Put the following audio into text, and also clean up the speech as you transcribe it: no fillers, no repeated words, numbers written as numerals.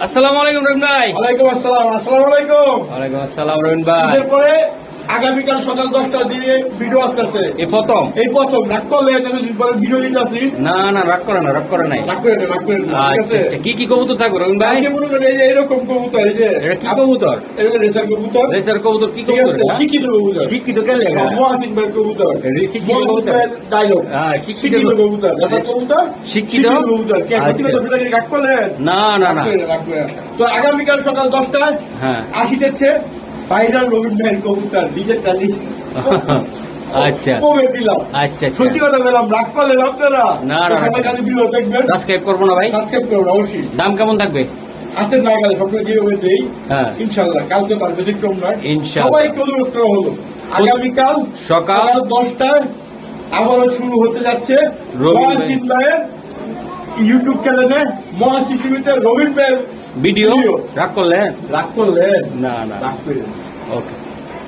আসসালামু আলাইকুম রবিন ভাই। ওয়ালাইকুম আসসালাম। আসসালামু আলাইকুম। ওয়ালাইকুম আসসালাম রবিন ভাই। এরপরে আগামীকাল সকাল 10টা দিয়ে ভিডিও আসতেছে। এই প্রথম এই প্রথম রাগ করলে এতদিন পরে ভিডিও দিতে আসি। না রাগ করে না, রাগ করে নাই। রাগ করে না, রাগ করে না, ঠিক আচ্ছা আছে? আচ্ছা, কি কি কবুতর থাকবে রবিন ভাই? আজকে মনে করেন এই যে এরকম কবুতর, এই যে এটা কি কবুতর? এরকম রেসার কবুতর, রেসার কবুতর কি ঠিক কবুতর আছে? এটা? শিক্ষিত কবুতর, শিক্ষিত কে লেখা? মহাসিন ভাইয়ের কবুতর, শিক্ষিত মহাসিন কবুতর। ভাইয়ের ডায়লগ, হ্যাঁ, শিক্ষিত শিক্ষিত কবুতর, রেসার কবুতর, শিক্ষিত কবুতর। কে সত্যি আচ্ছা। কথা সেটা কি রাগ করলেন? না রাগ করে না, রাগ করে না। তো আগামীকাল সকাল 10টায় হ্যাঁ আসিতেছে ভাইরাল রবিন ভাইয়ের কবুতর, নিজের তালি আচ্ছা কবে দিলাম। আচ্ছা আচ্ছা, সত্যি কথা বললাম, রাগ করলেন আপনারা? না, তো না, সবাই কাছে ভিডিও দেখবেন, সাবস্ক্রাইব করবো না ভাই? সাবস্ক্রাইব করুন অবশ্যই। দাম কেমন থাকবে? হাতের নাগালে সবসময় যেভাবে দেই, হ্যাঁ ইনশাল্লাহ কালকে তার ব্যতিক্রম নয়। ইনশাআল্লাহ। সবাইকে অনুরোধ করা হলো, আগামীকাল সকাল সকাল 10টায় আবারও শুরু হতে যাচ্ছে রবিন ভাই। মহাসিন ভাইয়ের ইউটিউব চ্যানেলে, মহাসিন টিভিতে রবিন ভাইয়ের ভিডিও। ভিডিও। রাগ করলে? রাগ করলেন? না রাগ করে ওকে।